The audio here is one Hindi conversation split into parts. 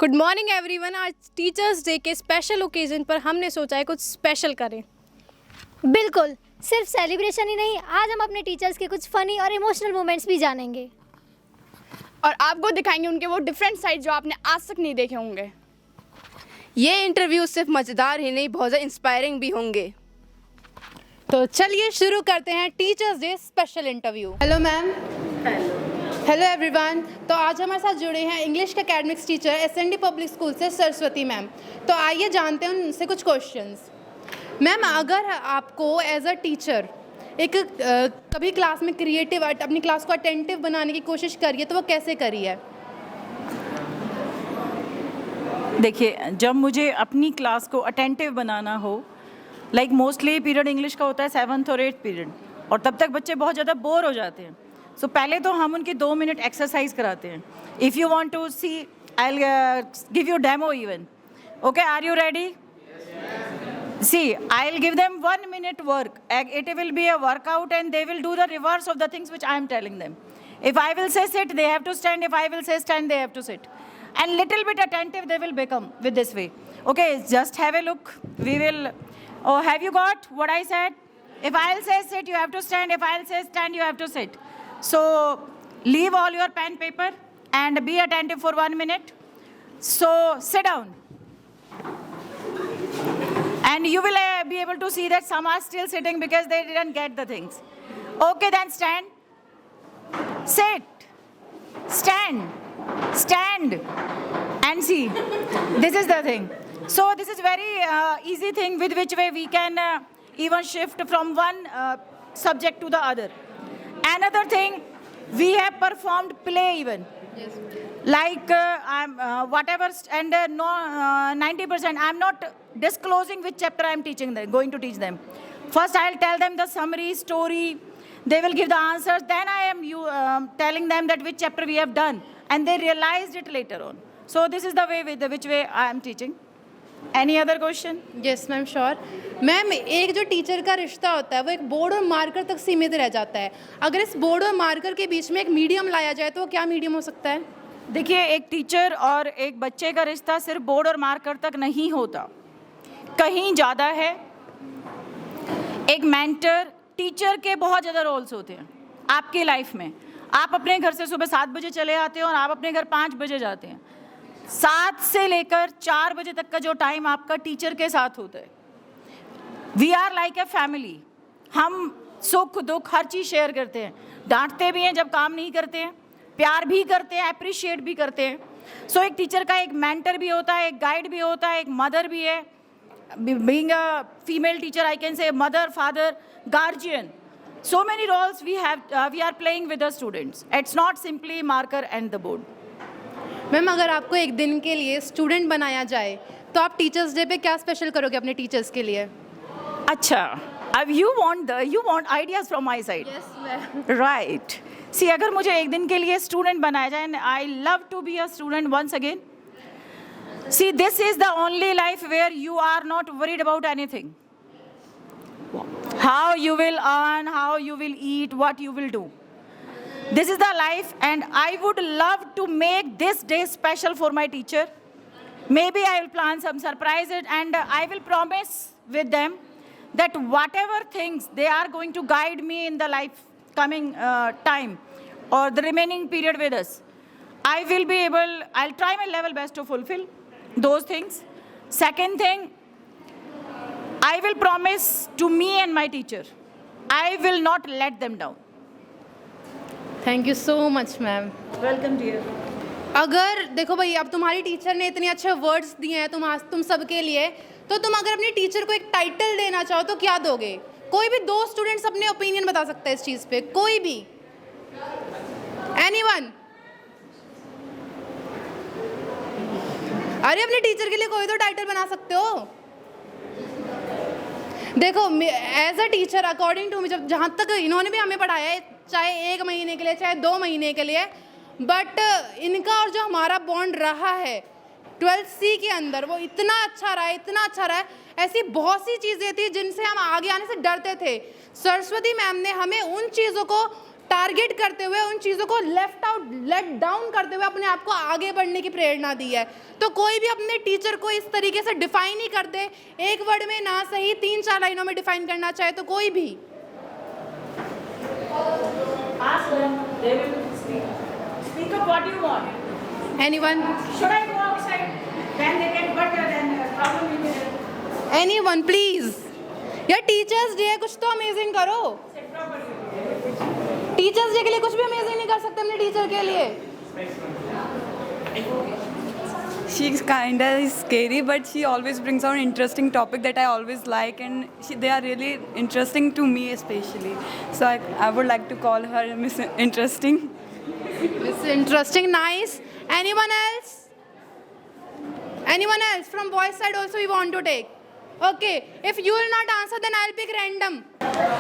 Good morning everyone. आज टीचर्स डे के स्पेशल ओकेजन पर हमने सोचा है कुछ स्पेशल करें। बिल्कुल, सिर्फ सेलिब्रेशन ही नहीं, आज हम अपने टीचर्स के कुछ फ़नी और इमोशनल मोमेंट्स भी जानेंगे और आपको दिखाएंगे उनके वो डिफरेंट साइड जो आपने आज तक नहीं देखे होंगे। ये इंटरव्यू सिर्फ मज़ेदार ही नहीं, बहुत ज़्यादा इंस्पायरिंग भी होंगे। तो चलिए शुरू करते हैं teachers day special interview. Hello ma'am. Hello everyone. तो आज हमारे साथ जुड़े हैं इंग्लिश के academics teacher S and D public school से सरस्वती मैम। तो आइए जानते हैं उनसे कुछ क्वेश्चंस। मैम, अगर आपको एज अ टीचर एक कभी क्लास में क्रिएटिव अपनी क्लास को अटेंटिव बनाने की कोशिश करिए तो वो कैसे करी है? देखिए, जब मुझे अपनी क्लास को अटेंटिव बनाना हो, लाइक मोस्टली पीरियड इंग्लिश का होता है 7th और 8th पीरियड, और तब तक बच्चे बहुत ज़्यादा बोर हो जाते हैं। सो पहले तो हम उनकी 2 मिनट एक्सरसाइज कराते हैं। If you want to see, I will give you demo even. Okay, are you ready? See, I'll give them 1 minute work. It will be a workout and they will do the reverse of the things which I am telling them. If I will say sit, they have to stand. If I will say stand, they have to sit. And little bit attentive they will become with this way. Okay, just have a look. We will, oh, have you got what I said? If I'll say sit, you have to stand. If I'll say stand, you have to sit. So, leave all your pen, paper and be attentive for 1 minute. So, sit down. And you will be able to see that some are still sitting because they didn't get the things. Okay, then stand. Sit. Stand. Stand. And see. This is the thing. So this is very easy thing with which way we can even shift from one subject to the other. Another thing, we have performed play even. Yes. Like I'm whatever and no 90% I'm not disclosing which chapter I'm teaching them, going to teach them. First I'll tell them the summary story, they will give the answers, then I am telling them that which chapter we have done, and they realized it later on. So this is the way with which way I am teaching. Any other question? Yes ma'am, sure. Ma'am, एक जो टीचर का रिश्ता होता है वो एक बोर्ड और मार्कर तक सीमित रह जाता है। अगर इस बोर्ड और मार्कर के बीच में एक मीडियम लाया जाए तो वो क्या मीडियम हो सकता है? देखिए, एक टीचर और एक बच्चे का रिश्ता सिर्फ बोर्ड और मार्कर तक नहीं होता, कहीं ज़्यादा है। एक मेंटर, टीचर के बहुत ज़्यादा रोल्स होते हैं आपकी लाइफ में। आप अपने घर से सुबह 7 बजे चले आते हैं और आप अपने घर 5 बजे जाते हैं। 7 से लेकर 4 बजे तक का जो टाइम आपका टीचर के साथ होता है, we are like a family. हम सुख दुख हर चीज़ शेयर करते हैं, डांटते भी हैं जब काम नहीं करते हैं, प्यार भी करते हैं, अप्रिशिएट भी करते हैं। सो एक टीचर का एक मेंटर भी होता है, एक गाइड भी होता है, एक मदर भी है। Being a female teacher, I can say mother, father, guardian. So many roles we are playing with the students. It's not simply marker and the board. Ma'am, अगर आपको एक दिन के लिए स्टूडेंट बनाया जाए तो आप टीचर्स डे पे क्या स्पेशल करोगे अपने टीचर्स के लिए? अच्छा, अब you want ideas from my side? Yes, ma'am. Right. See, अगर मुझे एक दिन के लिए स्टूडेंट बनाया जाए, I love to be a student once again. See, this is the only life where you are not worried about anything. How you will earn, how you will eat, what you will do. This is the life, and I would love to make this day special for my teacher. Maybe I will plan some surprises, and I will promise with them that whatever things they are going to guide me in the life coming time or the remaining period with us, I'll try my level best to fulfill those things. Second thing, I will promise to me and my teacher, I will not let them down. Thank you so much ma'am. Welcome dear. अगर देखो भाई, अब तुम्हारी टीचर ने इतने अच्छे वर्ड्स दिए हैं तुम सबके लिए, तो तुम अगर अपनी टीचर को एक टाइटल देना चाहो तो क्या दोगे? कोई भी 2 स्टूडेंट्स अपने ओपिनियन बता सकता है इस चीज़ पे, कोई भी। एनीवन? अरे अपने टीचर के लिए कोई तो टाइटल बना सकते हो। देखो, as a teacher according to me, जहाँ तक इन्होंने भी हमें पढ़ाया है, चाहे 1 महीने के लिए चाहे 2 महीने के लिए, बट इनका और जो हमारा बॉन्ड रहा है 12th C के अंदर, वो इतना अच्छा रहा है, इतना अच्छा रहा है। ऐसी बहुत सी चीज़ें थी जिनसे हम आगे आने से डरते थे। सरस्वती मैम ने हमें उन चीज़ों को टारगेट करते हुए, उन चीज़ों को लेट डाउन करते हुए अपने आप को आगे बढ़ने की प्रेरणा दी है। तो कोई भी अपने टीचर को इस तरीके से डिफाइन ही कर दे, एक वर्ड में ना सही 3-4 लाइनों में डिफाइन करना चाहे तो कोई भी। Ask them, they will speak. Speak up what you want. Anyone? Should I go outside? Then they can, but then problem will be there. Anyone, please. यार टीचर्स डे है, कुछ तो अमेजिंग करो। टीचर्स डे के लिए कुछ भी अमेजिंग नहीं कर सकते अपने टीचर के लिए? She's kinda scary, but she always brings out interesting topic that I always like, and they are really interesting to me especially. So I would like to call her Miss Interesting. It's interesting, nice. Anyone else? Anyone else? From boys side also we want to take. Okay, if you will not answer then I'll pick random.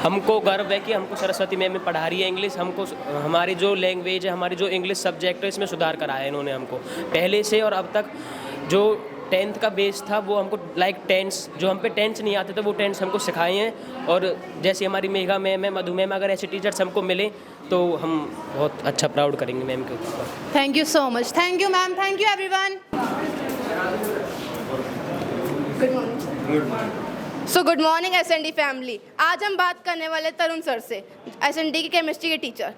हमको गर्व है कि हमको सरस्वती मैम में पढ़ा रही है इंग्लिश। हमको हमारी जो लैंग्वेज है, हमारी जो इंग्लिश सब्जेक्ट है, इसमें सुधार कराया है इन्होंने हमको पहले से। और अब तक जो 10th का बेस था वो हमको टेंस, जो हम पे टेंस नहीं आते थे वो टेंस हमको सिखाए हैं। और जैसे हमारी मेघा मैम है, मधु मैम, अगर ऐसे टीचर्स हमको मिले तो हम बहुत अच्छा प्राउड करेंगे मैम के ऊपर। Thank you so much. Thank you ma'am, thank you everyone. Good morning. So good morning S and D family. आज हम बात करने वाले तरुण सर से, एसएनडी की केमिस्ट्री के teacher.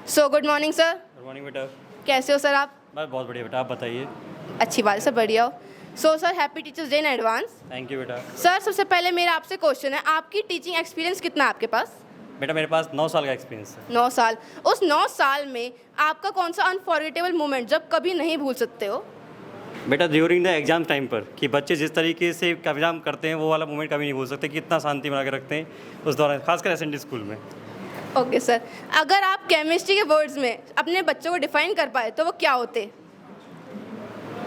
So good morning sir. Good morning बेटा। कैसे हो सर आप? बस बहुत बढ़िया बेटा, आप बताइए। अच्छी बात है सर, बढ़िया हो। So sir happy teachers day in advance. Thank you बेटा। सर सबसे पहले मेरा आपसे क्वेश्चन है, आपकी टीचिंग एक्सपीरियंस कितना है आपके पास? बेटा मेरे पास 9 साल का एक्सपीरियंस है। 9 साल। उस 9 साल में आपका कौन सा अनफॉरगेटेबल मोमेंट जब कभी नहीं भूल सकते हो? बेटा ड्यूरिंग द एग्जाम टाइम पर कि बच्चे जिस तरीके से एग्जाम करते हैं वो वाला मोमेंट कभी नहीं भूल सकते, कितना शांति बना के रखते हैं उस दौरान, खासकर एसएनडी स्कूल में। ओके सर, अगर आप केमिस्ट्री के वर्ड्स में अपने बच्चों को डिफाइन कर पाए तो वो क्या होते?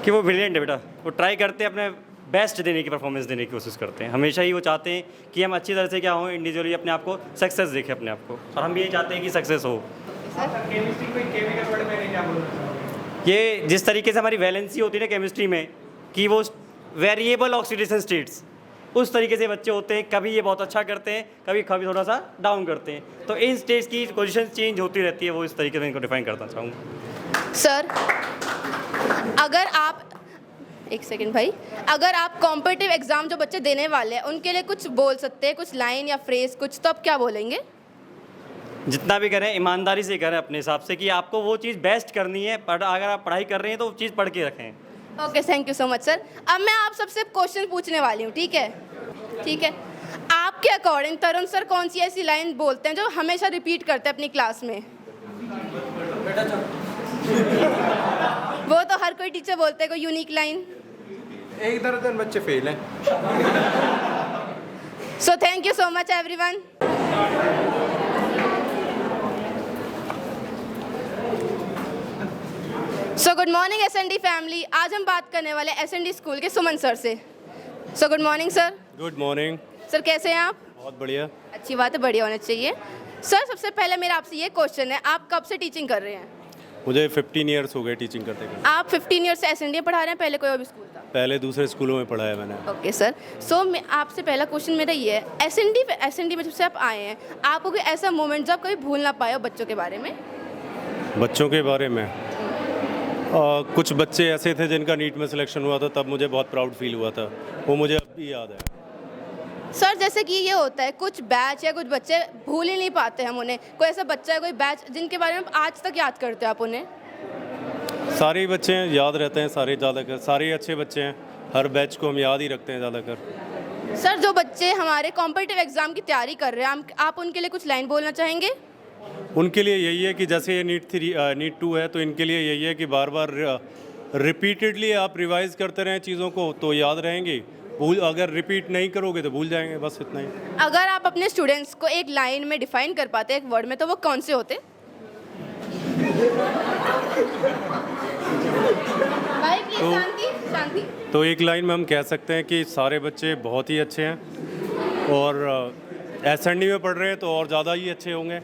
कि वो ब्रिलियंट है बेटा, वो ट्राई करते हैं अपने बेस्ट देने की, परफॉर्मेंस देने की कोशिश करते हैं। हमेशा ही वो चाहते हैं कि हम अच्छी तरह से क्या हों, इंडिविजुअली अपने आप को सक्सेस देखें अपने आप को, और हम भी ये चाहते हैं कि सक्सेस हो। ये जिस तरीके से हमारी वैलेंसी होती है ना केमिस्ट्री में, कि वो वेरिएबल ऑक्सीडेशन स्टेट्स, उस तरीके से बच्चे होते हैं। कभी ये बहुत अच्छा करते हैं, कभी थोड़ा सा डाउन करते हैं। तो इन स्टेट्स की पोजीशन चेंज होती रहती है, वो इस तरीके से इनको डिफाइन करना चाहूँगा। सर अगर आप, एक सेकंड भाई, अगर आप कॉम्पिटिटिव एग्जाम जो बच्चे देने वाले हैं उनके लिए कुछ बोल सकते हैं, कुछ लाइन या फ्रेज कुछ, तो आप क्या बोलेंगे? जितना भी करें ईमानदारी से करें अपने हिसाब से, कि आपको वो चीज़ बेस्ट करनी है। अगर आप पढ़ाई कर रहे हैं तो वो चीज़ पढ़ के रखें। Okay, thank you so much sir. अब मैं आप सबसे क्वेश्चन पूछने वाली हूँ, ठीक है? ठीक है, आपके अकॉर्डिंग तरुण सर कौन सी ऐसी लाइन बोलते हैं जो हमेशा रिपीट करते हैं अपनी क्लास में? वो तो हर कोई टीचर बोलते हैं, कोई यूनिक लाइन। एक दर्जन बच्चे फेल हैं। सो thank you so much everyone. So good morning S and D family. आज हम बात करने वाले एसएनडी स्कूल के सुमन सर से। So good morning sir. Good morning sir, कैसे हैं आप? बहुत बढ़िया। अच्छी बात है, बढ़िया होना चाहिए। सर सबसे पहले मेरा आपसे ये क्वेश्चन है, आप कब से टीचिंग कर रहे हैं? मुझे 15 ईयर्स हो गए टीचिंग करते करते। आप 15 ईयर से एसएनडी पढ़ा रहे हैं, पहले कोई और भी स्कूल था? पहले दूसरे स्कूलों में पढ़ा है मैंने। Okay sir. सो मैं आपसे पहला क्वेश्चन मेरा ये है, एसएनडी में जब से आप आए हैं, आपको कोई ऐसा मोमेंट जब कभी भूल ना पाए हो बच्चों के बारे में? बच्चों के बारे में कुछ बच्चे ऐसे थे जिनका नीट में सिलेक्शन हुआ था, तब मुझे बहुत प्राउड फील हुआ था, वो मुझे अब भी याद है। सर जैसे कि ये होता है, कुछ बैच या कुछ बच्चे भूल ही नहीं पाते हम उन्हें, कोई ऐसा बच्चा है, कोई बैच जिनके बारे में आज तक याद करते हो आप उन्हें? सारे बच्चे याद रहते हैं, सारे ज़्यादातर सारे अच्छे बच्चे हैं, हर बैच को हम याद ही रखते हैं ज़्यादातर। सर जो बच्चे हमारे कॉम्पिटिटिव एग्जाम की तैयारी कर रहे हैं, आप उनके लिए कुछ लाइन बोलना चाहेंगे? उनके लिए यही है कि जैसे ये नीट 2 है, तो इनके लिए यही है कि बार बार रिपीटेडली आप रिवाइज करते रहें चीज़ों को, तो याद रहेंगे। अगर रिपीट नहीं करोगे तो भूल जाएंगे, बस इतना ही। अगर आप अपने स्टूडेंट्स को एक लाइन में डिफाइन कर पाते एक वर्ड में, तो वो कौन से होते? भाई प्लीज शांति। तो एक लाइन में हम कह सकते हैं कि सारे बच्चे बहुत ही अच्छे हैं, और एसएनडी में पढ़ रहे हैं तो और ज़्यादा ही अच्छे होंगे।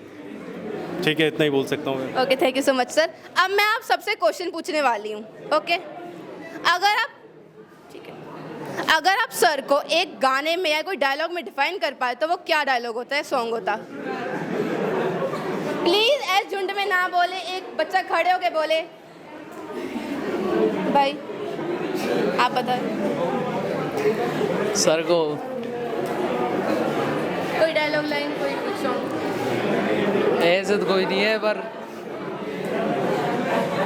ठीक है, इतना ही बोल सकता हूँ मैं। Okay, thank you so much sir. अब मैं आप सबसे क्वेश्चन पूछने वाली हूँ। ओके, अगर आप सर को एक गाने में या कोई डायलॉग में डिफाइन कर पाए तो वो क्या डायलॉग होता है, सॉन्ग होता? प्लीज एज झुंड में ना बोले, एक बच्चा खड़े होके बोले। भाई आप बताओ। सर को कोई डायलॉग लाइन, कोई कुछ सॉन्ग। ऐसे तो कोई नहीं है, पर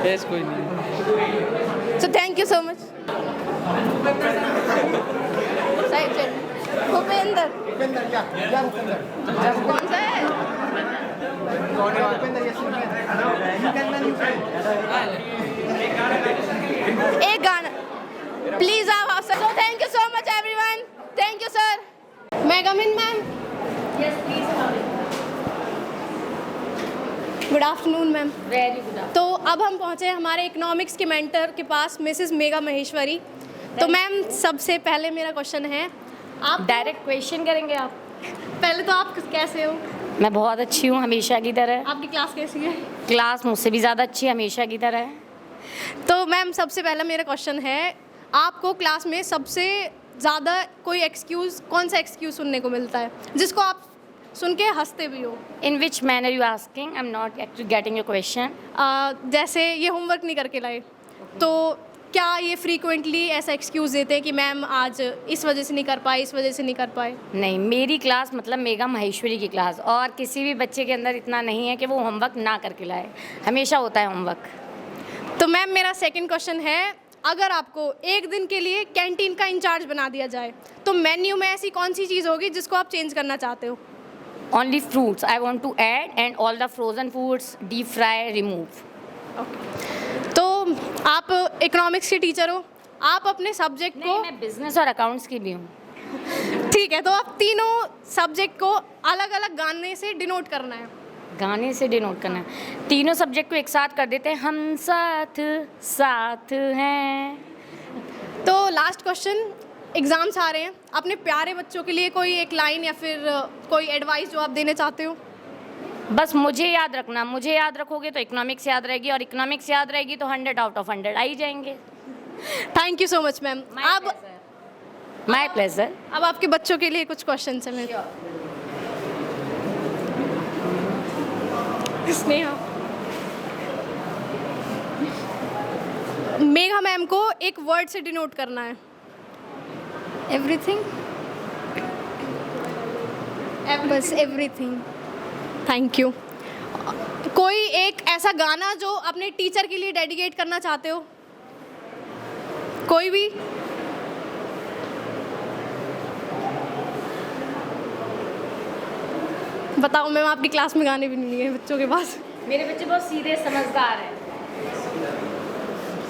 ऐसे कोई नहीं है। So thank you so much. Side चल। भूपेंद्र। कौन सा है? एक गाना प्लीज आप। So thank you so much everyone, thank you sir. मैं come in ma'am? Yes please. Good afternoon ma'am. Very good. तो अब हम पहुंचे हमारे इकोनॉमिक्स के मेंटर के पास, मिसेस मेघा महेश्वरी। तो मैम सबसे पहले मेरा क्वेश्चन है, आप डायरेक्ट क्वेश्चन करेंगे आप? पहले तो आप कैसे हो? मैं बहुत अच्छी हूँ, हमेशा की तरह। आपकी क्लास कैसी है? क्लास मुझसे भी ज़्यादा अच्छी है, हमेशा की तरह। तो मैम सबसे पहला मेरा क्वेश्चन है, आपको क्लास में सबसे ज़्यादा कोई एक्सक्यूज़, कौन सा एक्सक्यूज़ सुनने को मिलता है जिसको आप सुन के हंसते भी हो? In which manner you asking? I am not actually getting your question. जैसे ये होमवर्क नहीं करके लाए, तो क्या ये फ्रीक्वेंटली ऐसा एक्सक्यूज़ देते हैं कि मैम आज इस वजह से नहीं कर पाए, इस वजह से नहीं कर पाए? नहीं, मेरी क्लास मतलब मेघा महेश्वरी की क्लास, और किसी भी बच्चे के अंदर इतना नहीं है कि वो होमवर्क ना करके लाए, हमेशा होता है होमवर्क। तो मैम मेरा सेकंड क्वेश्चन है, अगर आपको एक दिन के लिए कैंटीन का इंचार्ज बना दिया जाए तो मेन्यू में ऐसी कौन सी चीज़ होगी जिसको आप चेंज करना चाहते हो? Only fruits I want to add, and all the frozen foods deep fry remove. तो आप इकोनॉमिक्स के टीचर हो, आप अपने सब्जेक्ट को, मैं बिजनेस और अकाउंट्स की भी हूँ। ठीक है, तो आप तीनों सब्जेक्ट को अलग अलग गाने से डिनोट करना है। गाने से डिनोट करना है? तीनों सब्जेक्ट को एक साथ कर देते हैं, हम साथ साथ हैं। तो लास्ट क्वेश्चन, एग्ज़ाम्स आ रहे हैं, अपने प्यारे बच्चों के लिए कोई एक लाइन या फिर कोई एडवाइस जो आप देने चाहते हो? बस मुझे याद रखना, मुझे याद रखोगे तो इकोनॉमिक्स याद रहेगी, और इकोनॉमिक्स याद रहेगी तो 100 आउट ऑफ 100 आ ही जाएंगे। Thank you so much ma'am. अब माय प्लेजर। अब आपके बच्चों के लिए कुछ क्वेश्चन है मेरे। स्नेहा, मेघा मैम को एक वर्ड से डिनोट करना है। एवरीथिंग। बस एवरीथिंग। Thank you. कोई एक ऐसा गाना जो अपने टीचर के लिए डेडिकेट करना चाहते हो? कोई भी? बताओ मैम, आपकी क्लास में गाने भी नहीं है बच्चों के पास। मेरे बच्चे बहुत सीधे समझदार हैं।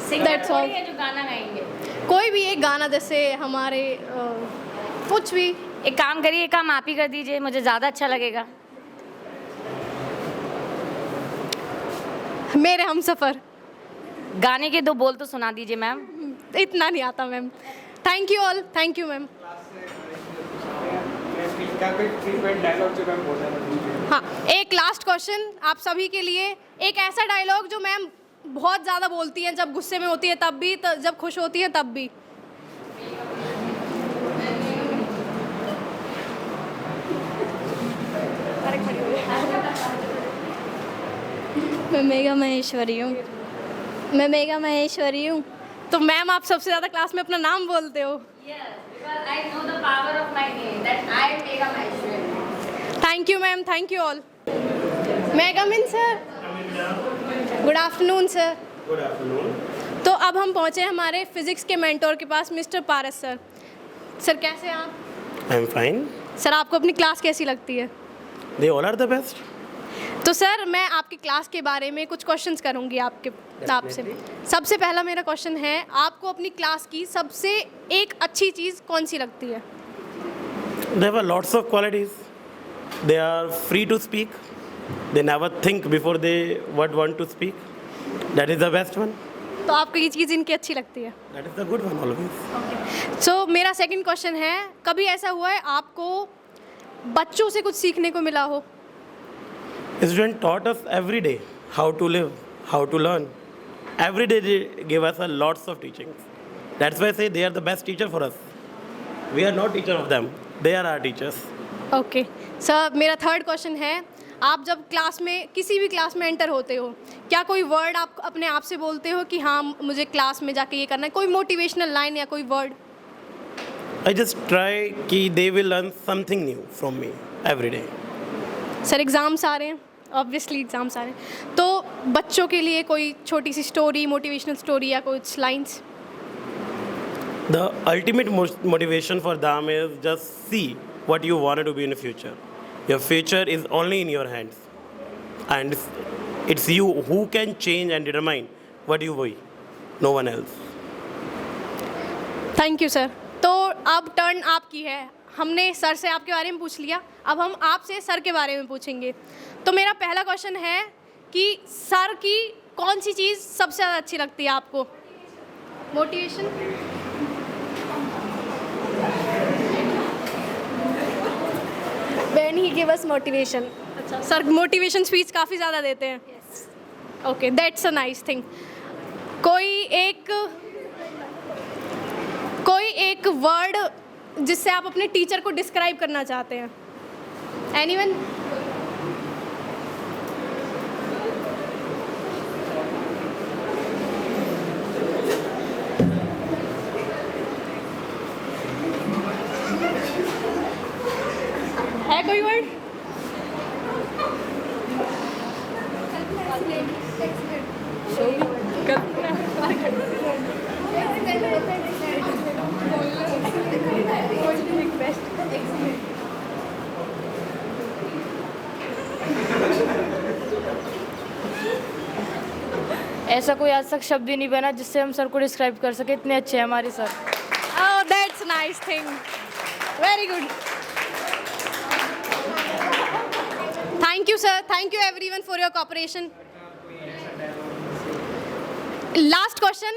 That's all. है जो गाना गाएंगे। कोई भी एक गाना, जैसे हमारे कुछ भी। एक काम करिए, एक काम आप ही कर दीजिए, मुझे ज़्यादा अच्छा लगेगा। मेरे हम सफ़र गाने के 2 बोल तो सुना दीजिए मैम। इतना नहीं आता ma'am. Thank you all, thank you ma'am. हाँ, एक लास्ट क्वेश्चन आप सभी के लिए, एक ऐसा डायलॉग जो मैम बहुत ज़्यादा बोलती हैं, जब गुस्से में होती है तब भी, जब खुश होती है तब भी। मैं मेघा महेश्वरी हूँ। मैं मेघा महेश्वरी हूँ। तो मैम आप सबसे ज़्यादा क्लास में अपना नाम बोलते हो। Thank you ma'am, thank you all. मैं come in sir? Good afternoon sir. Good afternoon. तो अब हम पहुँचे हमारे फिजिक्स के मेंटोर के पास, मिस्टर पारस सर। सर कैसे हैं आप? I am fine. सर आपको अपनी क्लास कैसी लगती है? They all are the best. तो सर मैं आपकी क्लास के बारे में कुछ क्वेश्चंस करूंगी आपसे। सबसे पहला मेरा क्वेश्चन है, आपको अपनी क्लास की सबसे एक अच्छी चीज़ कौन सी लगती है? There were lots of qualities. They are free to speak. They never think before they want to speak. That is the best one. तो आपको ये चीज़ इनकी अच्छी लगती है? That is the good one always. So मेरा सेकंड क्वेश्चन है, कभी ऐसा हुआ है आपको बच्चों से कुछ सीखने को मिला हो? Students taught us every day how to live, how to learn. Every day they gave us a lots of teachings. That's why I say they are the best teacher for us. We are not teacher of them. They are our teachers. Okay sir, मेरा थर्ड क्वेश्चन है, आप जब क्लास में किसी भी क्लास में एंटर होते हो, क्या कोई वर्ड आप अपने आप से बोलते हो कि हाँ मुझे क्लास में जाके ये करना है, कोई मोटिवेशनल लाइन या कोई वर्ड? I just try कि they will learn something new from me every day. Sir exams आ रहे हैं, ऑब्वियसली एग्ज़ाम्स आ रहे हैं, तो बच्चों के लिए कोई छोटी सी स्टोरी, मोटिवेशनल स्टोरी या कुछ lines? The ultimate motivation for them is just see what you want to be in the future. Your future is only in your hands, and it's you who can change and determine what you will, no one else. Thank you sir. तो अब टर्न आपकी है। हमने सर से आपके बारे में पूछ लिया, अब हम आपसे सर के बारे में पूछेंगे। तो मेरा पहला क्वेश्चन है कि सर की कौन सी चीज़ सबसे ज़्यादा अच्छी लगती है आपको? Motivation? When he gave us motivation. अच्छा, सर मोटिवेशन स्पीच काफ़ी ज़्यादा देते हैं। Okay, that's a nice thing. कोई एक वर्ड जिससे आप अपने टीचर को डिस्क्राइब करना चाहते हैं? एनीवन? है कोई वर्ड? ऐसा कोई आज तक शब्द ही नहीं बना जिससे हम सर को डिस्क्राइब कर सके, इतने अच्छे हैं हमारे sir. Oh, that's nice thing. Very good. Thank you, sir. Thank you everyone for your cooperation. Last question.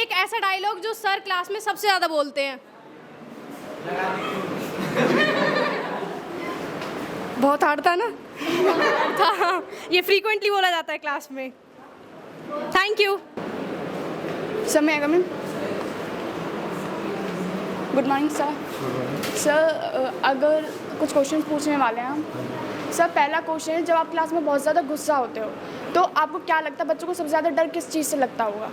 एक ऐसा डायलॉग जो सर क्लास में सबसे ज़्यादा बोलते हैं। बहुत हार्ड था ना? था, ये फ्रीक्वेंटली बोला जाता है क्लास में। Thank you. सर मैं come in? Good morning sir. Sir अगर कुछ क्वेश्चन पूछने वाले हैं हम। सर पहला क्वेश्चन है, जब आप क्लास में बहुत ज़्यादा गुस्सा होते हो तो आपको क्या लगता है बच्चों को सबसे ज़्यादा डर किस चीज़ से लगता होगा?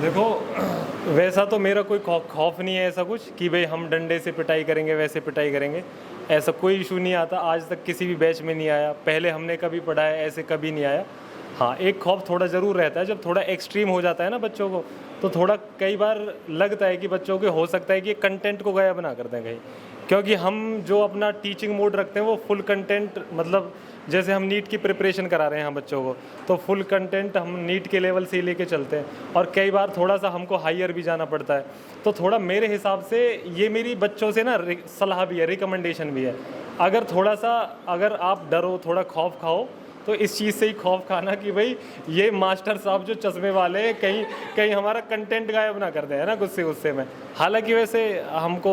देखो वैसा तो मेरा कोई खौफ नहीं है ऐसा कुछ कि भाई हम डंडे से पिटाई करेंगे वैसे पिटाई करेंगे, ऐसा कोई इशू नहीं आता, आज तक किसी भी बैच में नहीं आया, पहले हमने कभी पढ़ाया ऐसे कभी नहीं आया। हाँ एक खौफ थोड़ा ज़रूर रहता है, जब थोड़ा एक्सट्रीम हो जाता है ना बच्चों को तो थोड़ा कई बार लगता है कि बच्चों के हो सकता है कि कंटेंट को गायब ना कर दें कहीं, क्योंकि हम जो अपना टीचिंग मोड रखते हैं वो फुल कंटेंट, मतलब जैसे हम नीट की प्रिपरेशन करा रहे हैं हम बच्चों को तो फुल कंटेंट हम नीट के लेवल से ही लेके चलते हैं और कई बार थोड़ा सा हमको हायर भी जाना पड़ता है। तो थोड़ा मेरे हिसाब से ये मेरी बच्चों से ना सलाह भी है, रिकमेंडेशन भी है, अगर थोड़ा सा अगर आप डरो थोड़ा खौफ खाओ तो इस चीज़ से ही खौफ खाना कि भाई ये मास्टर साहब जो चश्मे वाले हैं कहीं कहीं हमारा कंटेंट गायब ना कर दें, है ना, गुस्से में। हालांकि वैसे हमको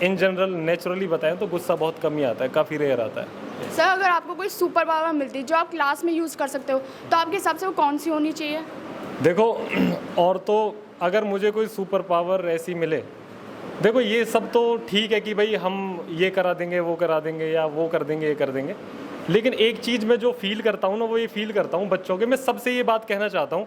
इन जनरल नेचुरली बताएं तो गुस्सा बहुत कम ही आता है, काफ़ी रेयर आता है। सर अगर आपको कोई सुपर पावर मिलती जो आप क्लास में यूज़ कर सकते हो तो आपके हिसाब से वो कौन सी होनी चाहिए? देखो और तो अगर मुझे कोई सुपर पावर ऐसी मिले, देखो ये सब तो ठीक है कि भाई हम ये करा देंगे वो करा देंगे या वो कर देंगे ये कर देंगे, लेकिन एक चीज़ मैं जो फील करता हूँ ना वो ये फील करता हूँ बच्चों के, मैं सबसे ये बात कहना चाहता हूँ,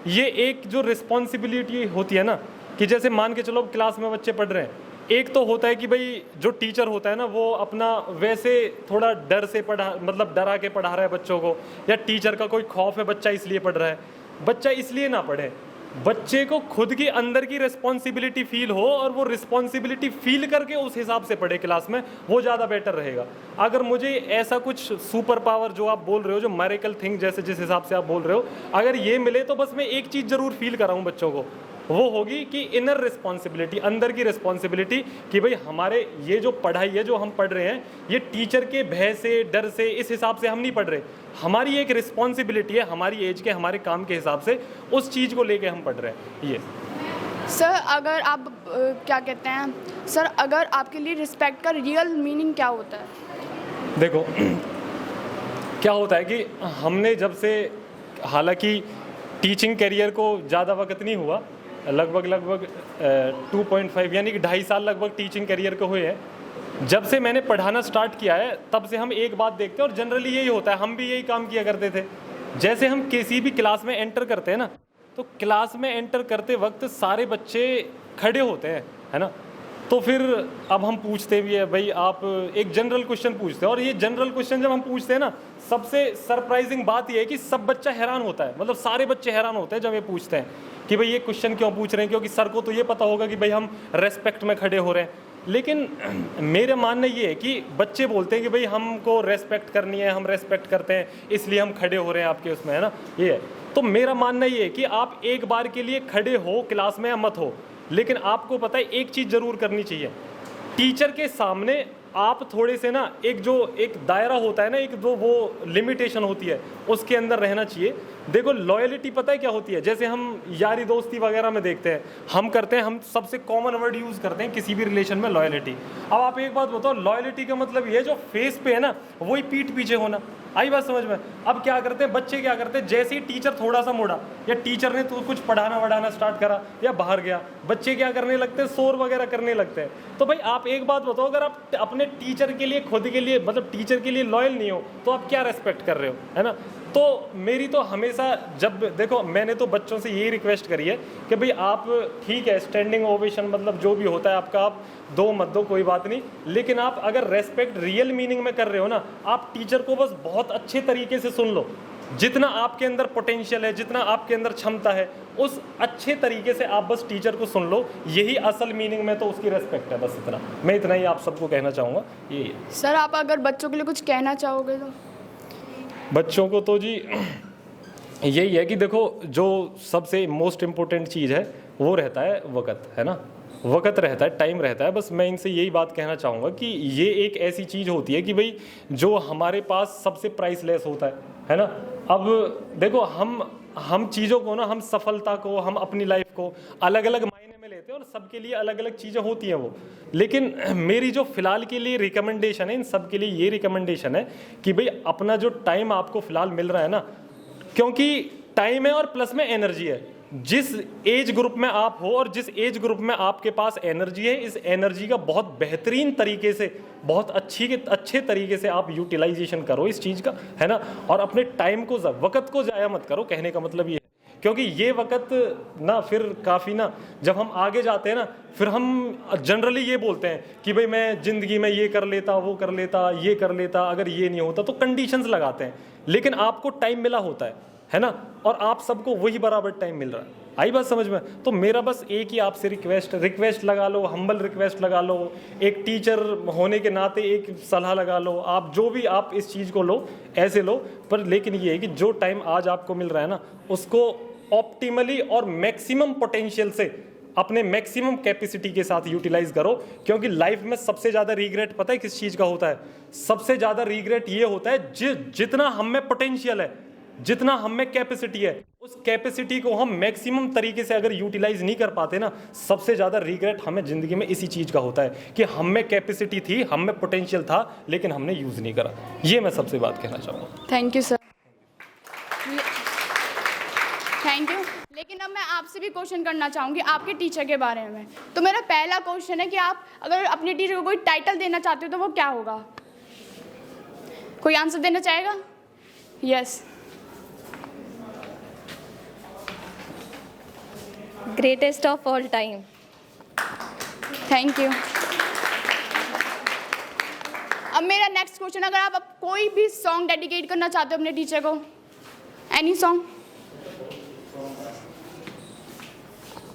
ये एक जो रिस्पॉन्सिबिलिटी होती है ना कि जैसे मान के चलो क्लास में बच्चे पढ़ रहे हैं, एक तो होता है कि भाई जो टीचर होता है ना वो अपना वैसे थोड़ा डर से मतलब डरा के पढ़ा रहा है बच्चों को, या टीचर का कोई खौफ है बच्चा इसलिए पढ़ रहा है, बच्चा इसलिए ना पढ़े, बच्चे को खुद की अंदर की रिस्पॉन्सिबिलिटी फील हो और वो रिस्पॉन्सिबिलिटी फील करके उस हिसाब से पढ़े क्लास में, वो ज़्यादा बेटर रहेगा। अगर मुझे ऐसा कुछ सुपर पावर जो आप बोल रहे हो, जो मैरिकल थिंग जैसे जिस हिसाब से आप बोल रहे हो, अगर ये मिले तो बस मैं एक चीज़ ज़रूर फील कराऊँ बच्चों को, वो होगी कि इनर रिस्पॉन्सिबिलिटी, अंदर की रिस्पॉन्सिबिलिटी कि भाई हमारे ये जो पढ़ाई है जो हम पढ़ रहे हैं ये टीचर के भय से डर से इस हिसाब से हम नहीं पढ़ रहे, हमारी एक रिस्पॉन्सिबिलिटी है हमारी एज के हमारे काम के हिसाब से उस चीज़ को लेके हम पढ़ रहे हैं। ये सर अगर आप क्या कहते हैं सर, अगर आपके लिए रिस्पेक्ट का रियल मीनिंग क्या होता है? देखो क्या होता है कि हमने जब से, हालांकि टीचिंग करियर को ज़्यादा वक्त नहीं हुआ, लगभग 2.5 यानी कि 2.5 साल लगभग टीचिंग करियर के हुए हैं, जब से मैंने पढ़ाना स्टार्ट किया है तब से हम एक बात देखते हैं, और जनरली यही होता है, हम भी यही काम किया करते थे। जैसे हम किसी भी क्लास में एंटर करते हैं ना, तो क्लास में एंटर करते वक्त सारे बच्चे खड़े होते हैं, है ना। तो फिर अब हम पूछते भी है, भाई आप एक जनरल क्वेश्चन पूछते हैं, और ये जनरल क्वेश्चन जब हम पूछते हैं ना, सबसे सरप्राइजिंग बात ये है कि सब बच्चा हैरान होता है, मतलब सारे बच्चे हैरान होते हैं जब ये पूछते हैं कि भाई ये क्वेश्चन क्यों पूछ रहे हैं, क्योंकि सर को तो ये पता होगा कि भाई हम रेस्पेक्ट में खड़े हो रहे हैं। लेकिन मेरा मानना ये है कि बच्चे बोलते हैं कि भाई हमको रेस्पेक्ट करनी है, हम रेस्पेक्ट करते हैं, इसलिए हम खड़े हो रहे हैं आपके उसमें, है ना, ये है। तो मेरा मानना ये है कि आप एक बार के लिए खड़े हो क्लास में या मत हो, लेकिन आपको पता है एक चीज़ ज़रूर करनी चाहिए, टीचर के सामने आप थोड़े से ना एक दायरा होता है ना, एक जो वो लिमिटेशन होती है उसके अंदर रहना चाहिए। देखो लॉयलिटी पता है क्या होती है, जैसे हम यारी दोस्ती वगैरह में देखते हैं, हम करते हैं, हम सबसे कॉमन वर्ड यूज़ करते हैं किसी भी रिलेशन में, लॉयलिटी। अब आप एक बात बताओ, लॉयलिटी का मतलब ये जो फेस पे है ना, वही पीठ पीछे होना। आई बात समझ में? अब क्या करते हैं बच्चे, क्या करते हैं, जैसे ही टीचर थोड़ा सा मुड़ा या टीचर ने तो कुछ पढ़ाना स्टार्ट करा या बाहर गया, बच्चे क्या करने लगते हैं, शोर वगैरह करने लगते हैं। तो भाई आप एक बात बताओ, अगर आप अपने टीचर के लिए, खुद के लिए, मतलब टीचर के लिए लॉयल नहीं हो, तो आप क्या रेस्पेक्ट कर रहे हो, है ना। तो मेरी तो हमेशा, जब देखो मैंने तो बच्चों से यही रिक्वेस्ट करी है कि भाई आप ठीक है स्टैंडिंग ओवेशन, मतलब जो भी होता है आपका, आप दो मत दो, कोई बात नहीं, लेकिन आप अगर रेस्पेक्ट रियल मीनिंग में कर रहे हो ना, आप टीचर को बस बहुत अच्छे तरीके से सुन लो, जितना आपके अंदर पोटेंशियल है, जितना आपके अंदर क्षमता है, उस अच्छे तरीके से आप बस टीचर को सुन लो, यही असल मीनिंग में तो उसकी रेस्पेक्ट है। बस इतना, मैं इतना ही आप सबको कहना चाहूँगा। ये सर आप अगर बच्चों के लिए कुछ कहना चाहोगे तो? बच्चों को तो जी यही है कि देखो, जो सबसे मोस्ट इम्पोर्टेंट चीज़ है वो रहता है वक़्त, है ना, वक़्त रहता है, टाइम रहता है। बस मैं इनसे यही बात कहना चाहूँगा कि ये एक ऐसी चीज़ होती है कि भाई जो हमारे पास सबसे प्राइसलेस होता है ना। अब देखो हम चीज़ों को ना, हम सफलता को, हम अपनी लाइफ को अलग अलग मायने में लेते हैं, और सबके लिए अलग अलग चीज़ें होती हैं वो। लेकिन मेरी जो फ़िलहाल के लिए रिकमेंडेशन है, इन सब के लिए ये रिकमेंडेशन है कि भाई अपना जो टाइम आपको फ़िलहाल मिल रहा है ना, क्योंकि टाइम है और प्लस में एनर्जी है, जिस एज ग्रुप में आप हो और जिस एज ग्रुप में आपके पास एनर्जी है, इस एनर्जी का बहुत बेहतरीन तरीके से, बहुत अच्छे तरीके से आप यूटिलाइजेशन करो इस चीज़ का, है ना। और अपने टाइम को, वक़्त को ज़ाया मत करो, कहने का मतलब ये है। क्योंकि ये वक़्त ना फिर काफ़ी ना, जब हम आगे जाते हैं ना, फिर हम जनरली ये बोलते हैं कि भाई मैं ज़िंदगी में ये कर लेता, वो कर लेता, ये कर लेता, अगर ये नहीं होता, तो कंडीशंस लगाते हैं। लेकिन आपको टाइम मिला होता है ना, और आप सबको वही बराबर टाइम मिल रहा है। आई बात समझ में? तो मेरा बस एक ही आपसे रिक्वेस्ट लगा लो, हम्बल रिक्वेस्ट लगा लो, एक टीचर होने के नाते एक सलाह लगा लो, आप जो भी आप इस चीज़ को लो ऐसे लो, पर लेकिन ये है कि जो टाइम आज आपको मिल रहा है ना, उसको ऑप्टिमली और मैक्सिमम पोटेंशियल से, अपने मैक्सिमम कैपेसिटी के साथ यूटिलाइज करो। क्योंकि लाइफ में सबसे ज़्यादा रिग्रेट पता है किस चीज़ का होता है? सबसे ज़्यादा रिग्रेट ये होता है जितना हम में पोटेंशियल है, जितना हम में कैपेसिटी है, उस कैपेसिटी को हम मैक्सिमम तरीके से अगर यूटिलाइज नहीं कर पाते ना, सबसे ज़्यादा रिग्रेट हमें ज़िंदगी में इसी चीज़ का होता है कि हम में कैपेसिटी थी, हम में पोटेंशियल था, लेकिन हमने यूज़ नहीं करा। ये मैं सबसे बात कहना चाहूँगा। Thank you sir. Thank you. लेकिन अब मैं आपसे भी क्वेश्चन करना चाहूँगी आपके टीचर के बारे में। तो मेरा पहला क्वेश्चन है कि आप अगर अपने टीचर को कोई टाइटल देना चाहते हो तो वो क्या होगा? कोई आंसर देना चाहेगा? Yes. Greatest of all time. Thank you. अब मेरा नेक्स्ट क्वेश्चन, अगर आप कोई भी सॉन्ग डेडिकेट करना चाहते हो अपने टीचर को, any song?